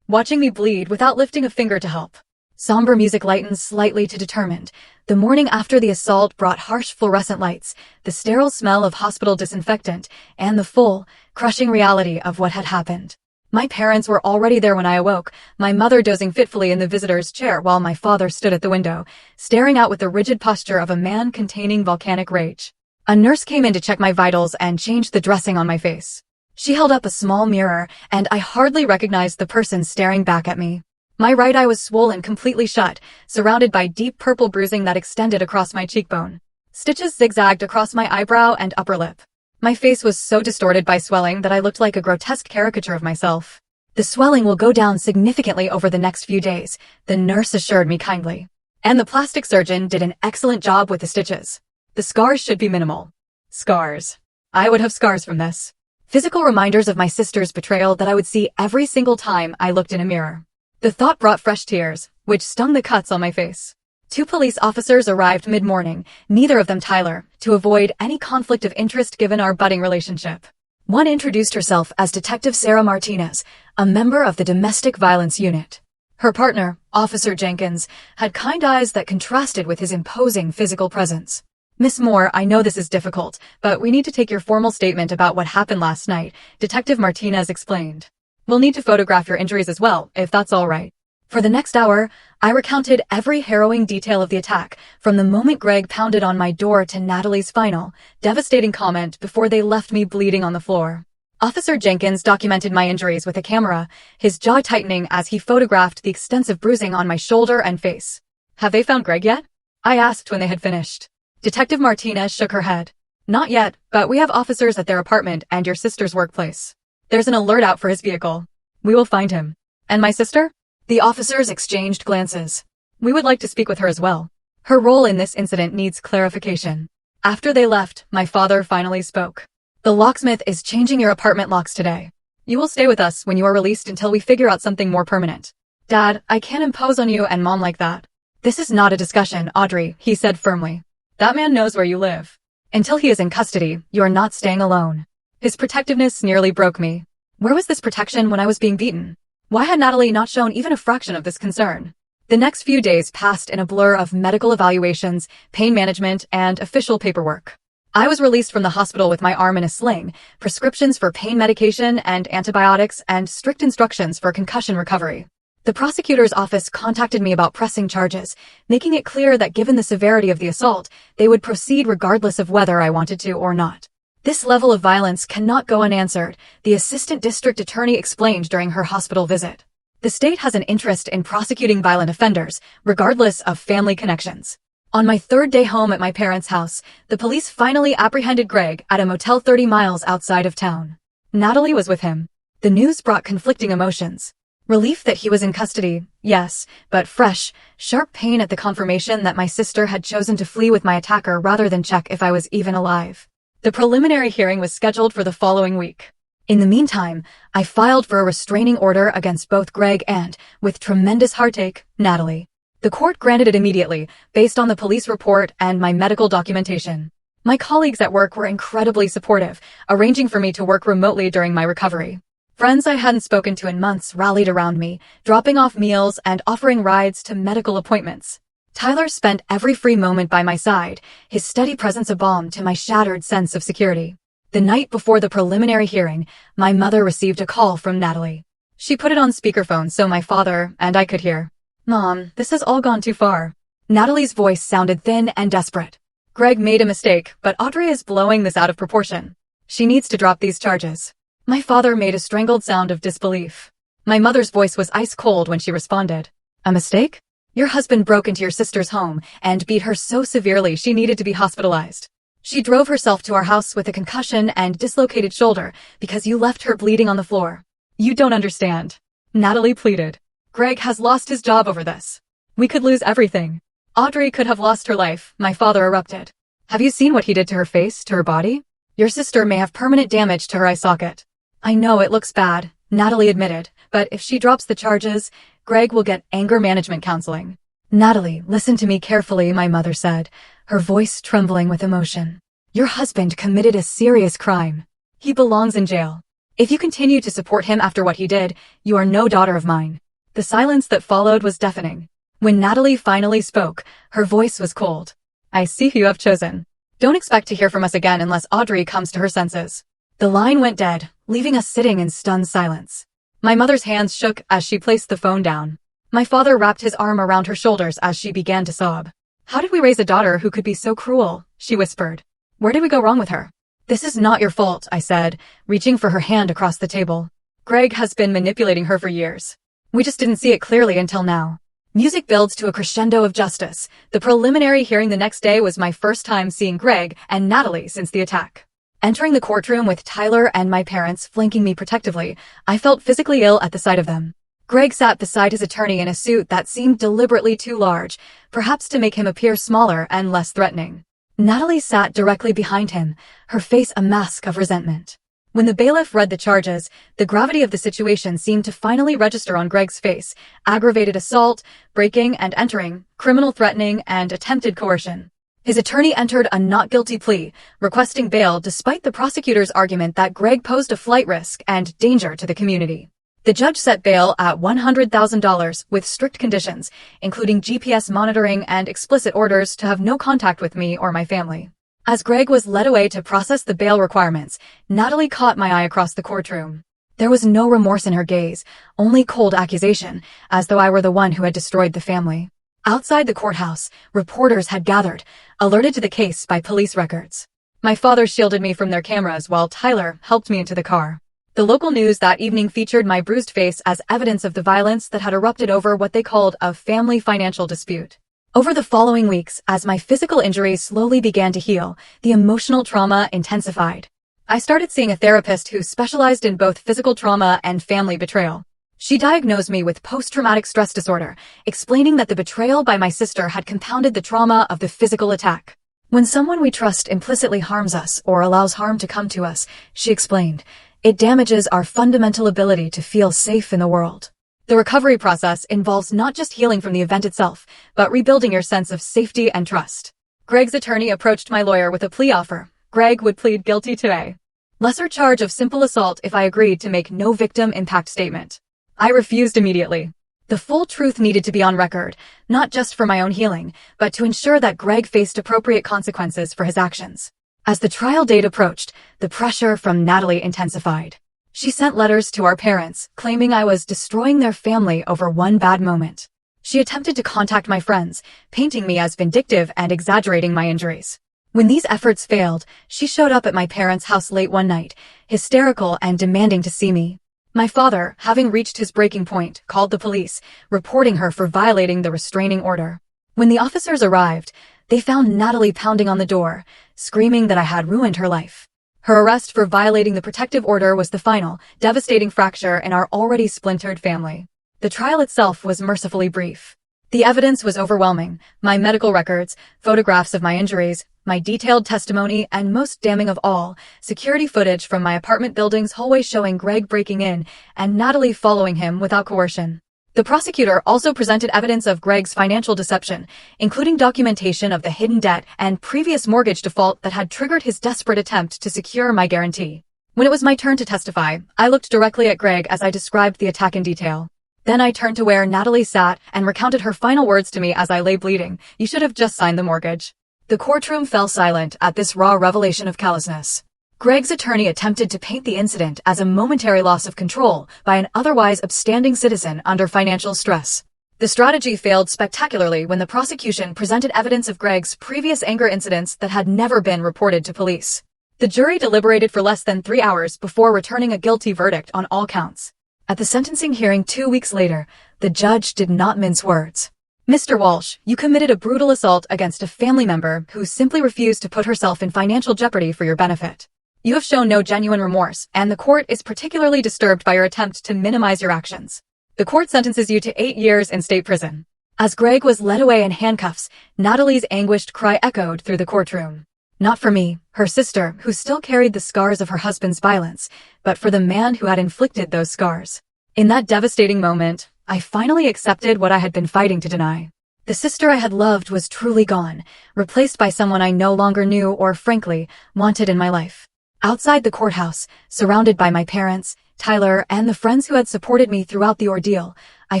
watching me bleed without lifting a finger to help. Somber music lightened slightly to determined. The morning after the assault brought harsh fluorescent lights, the sterile smell of hospital disinfectant, and the full, crushing reality of what had happened. My parents were already there when I awoke, my mother dozing fitfully in the visitor's chair while my father stood at the window, staring out with the rigid posture of a man containing volcanic rage. A nurse came in to check my vitals and changed the dressing on my face. She held up a small mirror, and I hardly recognized the person staring back at me. My right eye was swollen completely shut, surrounded by deep purple bruising that extended across my cheekbone. Stitches zigzagged across my eyebrow and upper lip. My face was so distorted by swelling that I looked like a grotesque caricature of myself. The swelling will go down significantly over the next few days, the nurse assured me kindly. And the plastic surgeon did an excellent job with the stitches. The scars should be minimal. Scars. I would have scars from this. Physical reminders of my sister's betrayal that I would see every single time I looked in a mirror. The thought brought fresh tears, which stung the cuts on my face. 2 police officers arrived mid-morning, neither of them Tyler, to avoid any conflict of interest given our budding relationship. One introduced herself as Detective Sarah Martinez, a member of the Domestic Violence Unit. Her partner, Officer Jenkins, had kind eyes that contrasted with his imposing physical presence. Miss Moore, I know this is difficult, but we need to take your formal statement about what happened last night, Detective Martinez explained. We'll need to photograph your injuries as well, if that's all right. For the next hour, I recounted every harrowing detail of the attack, from the moment Greg pounded on my door to Natalie's final, devastating comment before they left me bleeding on the floor. Officer Jenkins documented my injuries with a camera, his jaw tightening as he photographed the extensive bruising on my shoulder and face. Have they found Greg yet? I asked when they had finished. Detective Martinez shook her head. Not yet, but we have officers at their apartment and your sister's workplace. There's an alert out for his vehicle. We will find him. And my sister? The officers exchanged glances. We would like to speak with her as well. Her role in this incident needs clarification. After they left, my father finally spoke. The locksmith is changing your apartment locks today. You will stay with us when you are released until we figure out something more permanent. Dad, I can't impose on you and Mom like that. This is not a discussion, Audrey, he said firmly. That man knows where you live. Until he is in custody, you are not staying alone. His protectiveness nearly broke me. Where was this protection when I was being beaten? Why had Natalie not shown even a fraction of this concern? The next few days passed in a blur of medical evaluations, pain management, and official paperwork. I was released from the hospital with my arm in a sling, prescriptions for pain medication and antibiotics, and strict instructions for concussion recovery. The prosecutor's office contacted me about pressing charges, making it clear that given the severity of the assault, they would proceed regardless of whether I wanted to or not. This level of violence cannot go unanswered, the assistant district attorney explained during her hospital visit. The state has an interest in prosecuting violent offenders, regardless of family connections. On my third day home at my parents' house, the police finally apprehended Greg at a motel 30 miles outside of town. Natalie was with him. The news brought conflicting emotions. Relief that he was in custody, yes, but fresh, sharp pain at the confirmation that my sister had chosen to flee with my attacker rather than check if I was even alive. The preliminary hearing was scheduled for the following week. In the meantime, I filed for a restraining order against both Greg and, with tremendous heartache, Natalie. The court granted it immediately, based on the police report and my medical documentation. My colleagues at work were incredibly supportive, arranging for me to work remotely during my recovery. Friends I hadn't spoken to in months rallied around me, dropping off meals and offering rides to medical appointments. Tyler spent every free moment by my side, his steady presence a balm to my shattered sense of security. The night before the preliminary hearing, my mother received a call from Natalie. She put it on speakerphone so my father and I could hear. "Mom, this has all gone too far." Natalie's voice sounded thin and desperate. "Greg made a mistake, but Audrey is blowing this out of proportion. She needs to drop these charges." My father made a strangled sound of disbelief. My mother's voice was ice cold when she responded. "A mistake? Your husband broke into your sister's home and beat her so severely she needed to be hospitalized. She drove herself to our house with a concussion and dislocated shoulder because you left her bleeding on the floor. You don't understand." Natalie pleaded. "Greg has lost his job over this. We could lose everything. Audrey could have lost her life," my father erupted. "Have you seen what he did to her face, to her body? Your sister may have permanent damage to her eye socket." "I know it looks bad," Natalie admitted, "but if she drops the charges, Greg will get anger management counseling." "Natalie, listen to me carefully," my mother said, her voice trembling with emotion. "Your husband committed a serious crime. He belongs in jail. If you continue to support him after what he did, you are no daughter of mine." The silence that followed was deafening. When Natalie finally spoke, her voice was cold. "I see who you have chosen. Don't expect to hear from us again unless Audrey comes to her senses." The line went dead, leaving us sitting in stunned silence. My mother's hands shook as she placed the phone down. My father wrapped his arm around her shoulders as she began to sob. "How did we raise a daughter who could be so cruel?" she whispered. "Where did we go wrong with her?" "This is not your fault," I said, reaching for her hand across the table. "Greg has been manipulating her for years. We just didn't see it clearly until now." Music builds to a crescendo of justice. The preliminary hearing the next day was my first time seeing Greg and Natalie since the attack. Entering the courtroom with Tyler and my parents flanking me protectively, I felt physically ill at the sight of them. Greg sat beside his attorney in a suit that seemed deliberately too large, perhaps to make him appear smaller and less threatening. Natalie sat directly behind him, her face a mask of resentment. When the bailiff read the charges, the gravity of the situation seemed to finally register on Greg's face: aggravated assault, breaking and entering, criminal threatening, and attempted coercion. His attorney entered a not guilty plea, requesting bail despite the prosecutor's argument that Greg posed a flight risk and danger to the community. The judge set bail at $100,000 with strict conditions, including GPS monitoring and explicit orders to have no contact with me or my family. As Greg was led away to process the bail requirements, Natalie caught my eye across the courtroom. There was no remorse in her gaze, only cold accusation, as though I were the one who had destroyed the family. Outside the courthouse, reporters had gathered, alerted to the case by police records. My father shielded me from their cameras while Tyler helped me into the car. The local news that evening featured my bruised face as evidence of the violence that had erupted over what they called a family financial dispute. Over the following weeks, as my physical injuries slowly began to heal, the emotional trauma intensified. I started seeing a therapist who specialized in both physical trauma and family betrayal. She diagnosed me with post-traumatic stress disorder, explaining that the betrayal by my sister had compounded the trauma of the physical attack. "When someone we trust implicitly harms us or allows harm to come to us," she explained, "it damages our fundamental ability to feel safe in the world." The recovery process involves not just healing from the event itself, but rebuilding your sense of safety and trust. Greg's attorney approached my lawyer with a plea offer. Greg would plead guilty to a lesser charge of simple assault if I agreed to make no victim impact statement. I refused immediately. The full truth needed to be on record, not just for my own healing, but to ensure that Greg faced appropriate consequences for his actions. As the trial date approached, the pressure from Natalie intensified. She sent letters to our parents, claiming I was destroying their family over one bad moment. She attempted to contact my friends, painting me as vindictive and exaggerating my injuries. When these efforts failed, she showed up at my parents' house late one night, hysterical and demanding to see me. My father, having reached his breaking point, called the police, reporting her for violating the restraining order. When the officers arrived, They found Natalie pounding on the door, screaming that I had ruined her life. Her arrest for violating the protective order was the final, devastating fracture in our already splintered family. The trial itself was mercifully brief. The evidence was overwhelming: my medical records, photographs of my injuries, my detailed testimony, and most damning of all, security footage from my apartment building's hallway showing Greg breaking in and Natalie following him without coercion. The prosecutor also presented evidence of Greg's financial deception, including documentation of the hidden debt and previous mortgage default that had triggered his desperate attempt to secure my guarantee. When it was my turn to testify, I looked directly at Greg as I described the attack in detail. Then I turned to where Natalie sat and recounted her final words to me as I lay bleeding. "You should have just signed the mortgage." The courtroom fell silent at this raw revelation of callousness. Greg's attorney attempted to paint the incident as a momentary loss of control by an otherwise upstanding citizen under financial stress. The strategy failed spectacularly when the prosecution presented evidence of Greg's previous anger incidents that had never been reported to police. The jury deliberated for less than 3 hours before returning a guilty verdict on all counts. At the sentencing hearing 2 weeks later, the judge did not mince words. "Mr. Walsh, you committed a brutal assault against a family member who simply refused to put herself in financial jeopardy for your benefit. You have shown no genuine remorse, and the court is particularly disturbed by your attempt to minimize your actions. The court sentences you to 8 years in state prison." As Greg was led away in handcuffs, Natalie's anguished cry echoed through the courtroom. Not for me, her sister, who still carried the scars of her husband's violence, but for the man who had inflicted those scars. In that devastating moment, I finally accepted what I had been fighting to deny. The sister I had loved was truly gone, replaced by someone I no longer knew or, frankly, wanted in my life. Outside the courthouse, surrounded by my parents, Tyler, and the friends who had supported me throughout the ordeal, I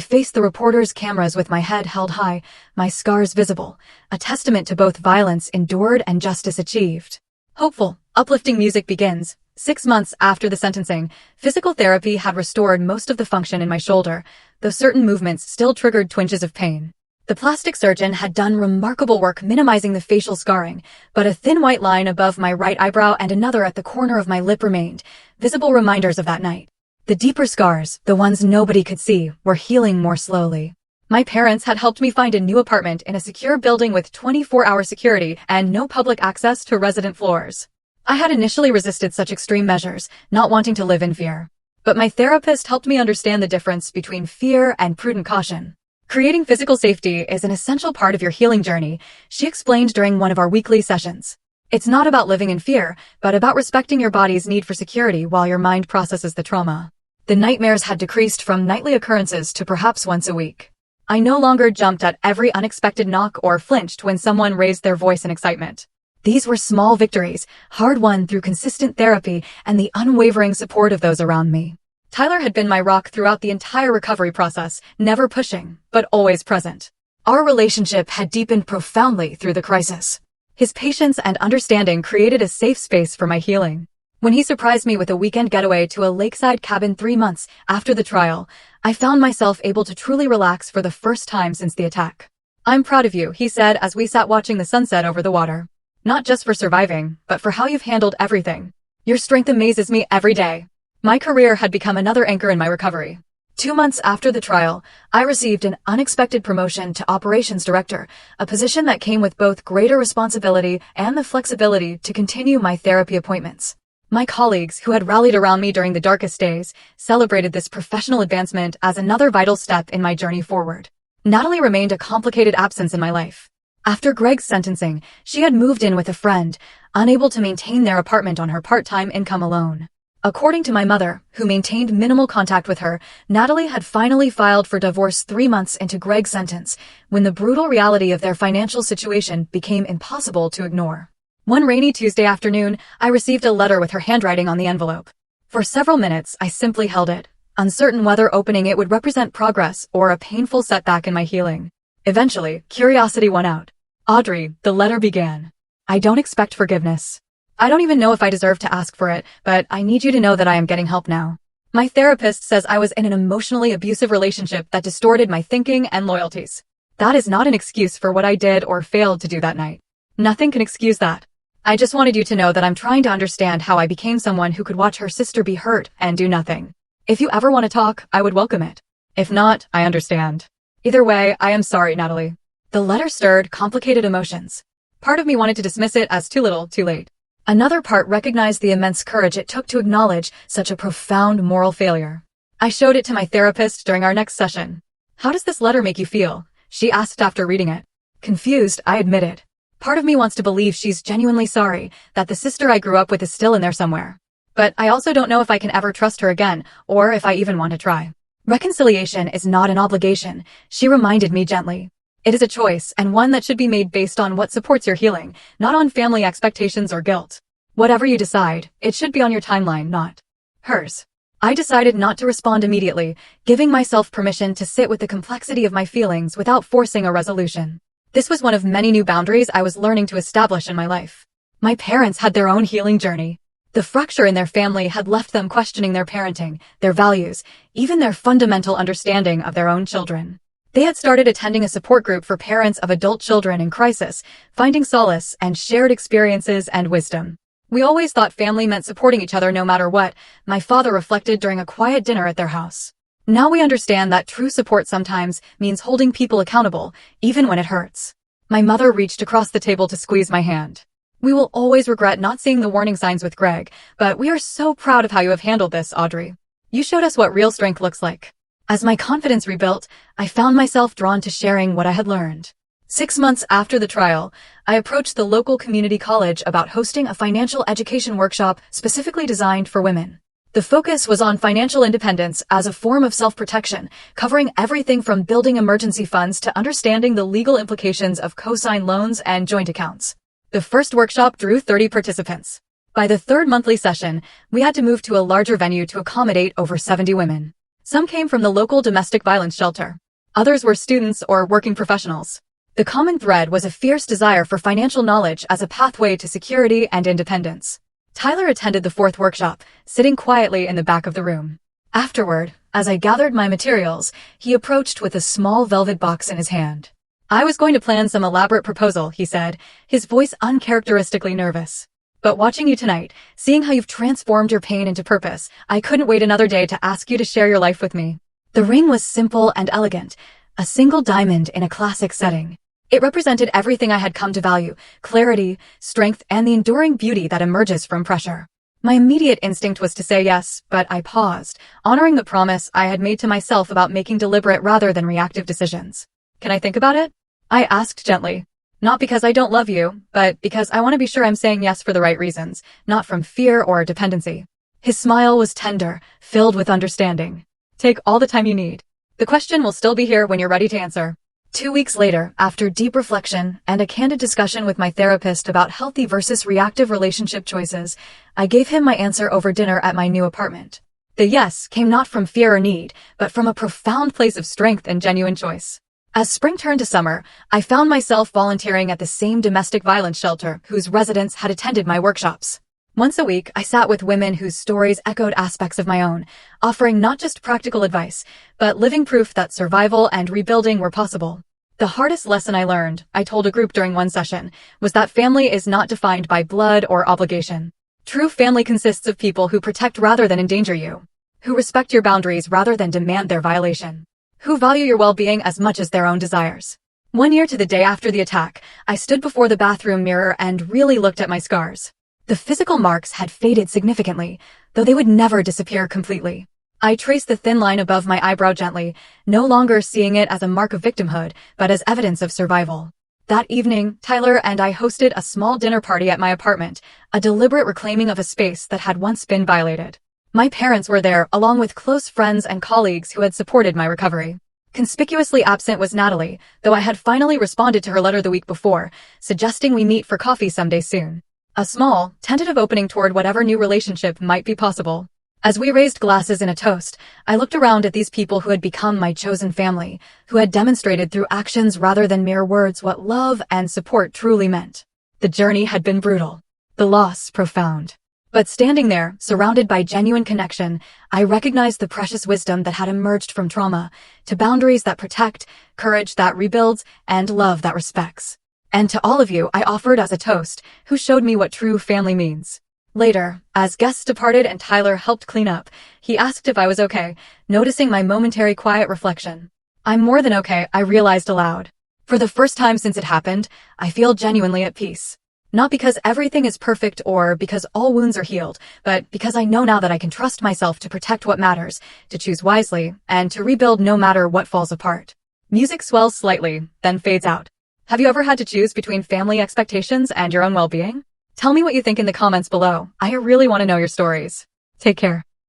faced the reporters' cameras with my head held high, my scars visible, a testament to both violence endured and justice achieved. Hopeful, uplifting music begins. 6 months after the sentencing, physical therapy had restored most of the function in my shoulder, though certain movements still triggered twinges of pain. The plastic surgeon had done remarkable work minimizing the facial scarring, but a thin white line above my right eyebrow and another at the corner of my lip remained, visible reminders of that night. The deeper scars, the ones nobody could see, were healing more slowly. My parents had helped me find a new apartment in a secure building with 24-hour security and no public access to resident floors. I had initially resisted such extreme measures, not wanting to live in fear. But my therapist helped me understand the difference between fear and prudent caution. Creating physical safety is an essential part of your healing journey, she explained during one of our weekly sessions. It's not about living in fear, but about respecting your body's need for security while your mind processes the trauma. The nightmares had decreased from nightly occurrences to perhaps once a week. I no longer jumped at every unexpected knock or flinched when someone raised their voice in excitement. These were small victories, hard-won through consistent therapy and the unwavering support of those around me. Tyler had been my rock throughout the entire recovery process, never pushing, but always present. Our relationship had deepened profoundly through the crisis. His patience and understanding created a safe space for my healing. When he surprised me with a weekend getaway to a lakeside cabin 3 months after the trial, I found myself able to truly relax for the first time since the attack. "I'm proud of you," he said as we sat watching the sunset over the water. "Not just for surviving, but for how you've handled everything. Your strength amazes me every day." My career had become another anchor in my recovery. 2 months after the trial, I received an unexpected promotion to operations director, a position that came with both greater responsibility and the flexibility to continue my therapy appointments. My colleagues, who had rallied around me during the darkest days, celebrated this professional advancement as another vital step in my journey forward. Natalie remained a complicated absence in my life. After Greg's sentencing, she had moved in with a friend, unable to maintain their apartment on her part-time income alone. According to my mother, who maintained minimal contact with her, Natalie had finally filed for divorce 3 months into Greg's sentence, when the brutal reality of their financial situation became impossible to ignore. One rainy Tuesday afternoon, I received a letter with her handwriting on the envelope. For several minutes, I simply held it, uncertain whether opening it would represent progress or a painful setback in my healing. Eventually, curiosity won out. "Audrey," the letter began. "I don't expect forgiveness. I don't even know if I deserve to ask for it, but I need you to know that I am getting help now. My therapist says I was in an emotionally abusive relationship that distorted my thinking and loyalties. That is not an excuse for what I did or failed to do that night. Nothing can excuse that. I just wanted you to know that I'm trying to understand how I became someone who could watch her sister be hurt and do nothing. If you ever want to talk, I would welcome it. If not, I understand. Either way, I am sorry, Natalie." The letter stirred complicated emotions. Part of me wanted to dismiss it as too little, too late. Another part recognized the immense courage it took to acknowledge such a profound moral failure. I showed it to my therapist during our next session. "How does this letter make you feel?" she asked after reading it. Confused, I admitted. Part of me wants to believe she's genuinely sorry, that the sister I grew up with is still in there somewhere. But I also don't know if I can ever trust her again, or if I even want to try. "Reconciliation is not an obligation," she reminded me gently. "It is a choice, and one that should be made based on what supports your healing, not on family expectations or guilt. Whatever you decide, it should be on your timeline, not hers." I decided not to respond immediately, giving myself permission to sit with the complexity of my feelings without forcing a resolution. This was one of many new boundaries I was learning to establish in my life. My parents had their own healing journey. The fracture in their family had left them questioning their parenting, their values, even their fundamental understanding of their own children. They had started attending a support group for parents of adult children in crisis, finding solace and shared experiences and wisdom. "We always thought family meant supporting each other no matter what," my father reflected during a quiet dinner at their house. "Now we understand that true support sometimes means holding people accountable, even when it hurts." My mother reached across the table to squeeze my hand. "We will always regret not seeing the warning signs with Greg, but we are so proud of how you have handled this, Audrey. You showed us what real strength looks like." As my confidence rebuilt, I found myself drawn to sharing what I had learned. 6 months after the trial, I approached the local community college about hosting a financial education workshop specifically designed for women. The focus was on financial independence as a form of self-protection, covering everything from building emergency funds to understanding the legal implications of cosign loans and joint accounts. The first workshop drew 30 participants. By the third monthly session, we had to move to a larger venue to accommodate over 70 women. Some came from the local domestic violence shelter. Others were students or working professionals. The common thread was a fierce desire for financial knowledge as a pathway to security and independence. Tyler attended the fourth workshop, sitting quietly in the back of the room. Afterward, as I gathered my materials, he approached with a small velvet box in his hand. "I was going to plan some elaborate proposal," he said, his voice uncharacteristically nervous. "But watching you tonight, seeing how you've transformed your pain into purpose, I couldn't wait another day to ask you to share your life with me." The ring was simple and elegant, a single diamond in a classic setting. It represented everything I had come to value: clarity, strength, and the enduring beauty that emerges from pressure. My immediate instinct was to say yes, but I paused, honoring the promise I had made to myself about making deliberate rather than reactive decisions. "Can I think about it?" I asked gently. "Not because I don't love you, but because I want to be sure I'm saying yes for the right reasons, not from fear or dependency." His smile was tender, filled with understanding. "Take all the time you need. The question will still be here when you're ready to answer." 2 weeks later, after deep reflection and a candid discussion with my therapist about healthy versus reactive relationship choices, I gave him my answer over dinner at my new apartment. The yes came not from fear or need, but from a profound place of strength and genuine choice. As spring turned to summer, I found myself volunteering at the same domestic violence shelter whose residents had attended my workshops. Once a week, I sat with women whose stories echoed aspects of my own, offering not just practical advice, but living proof that survival and rebuilding were possible. The hardest lesson I learned, I told a group during one session, was that family is not defined by blood or obligation. True family consists of people who protect rather than endanger you, who respect your boundaries rather than demand their violation, who value your well-being as much as their own desires. 1 year to the day after the attack, I stood before the bathroom mirror and really looked at my scars. The physical marks had faded significantly, though they would never disappear completely. I traced the thin line above my eyebrow gently, no longer seeing it as a mark of victimhood, but as evidence of survival. That evening, Tyler and I hosted a small dinner party at my apartment, a deliberate reclaiming of a space that had once been violated. My parents were there, along with close friends and colleagues who had supported my recovery. Conspicuously absent was Natalie, though I had finally responded to her letter the week before, suggesting we meet for coffee someday soon. A small, tentative opening toward whatever new relationship might be possible. As we raised glasses in a toast, I looked around at these people who had become my chosen family, who had demonstrated through actions rather than mere words what love and support truly meant. The journey had been brutal, the loss profound. But standing there, surrounded by genuine connection, I recognized the precious wisdom that had emerged from trauma, to boundaries that protect, courage that rebuilds, and love that respects. And to all of you, I offered as a toast, who showed me what true family means. Later, as guests departed and Tyler helped clean up, he asked if I was okay, noticing my momentary quiet reflection. "I'm more than okay," I realized aloud. For the first time since it happened, I feel genuinely at peace. Not because everything is perfect or because all wounds are healed, but because I know now that I can trust myself to protect what matters, to choose wisely, and to rebuild no matter what falls apart. Music swells slightly, then fades out. Have you ever had to choose between family expectations and your own well-being? Tell me what you think in the comments below. I really want to know your stories. Take care.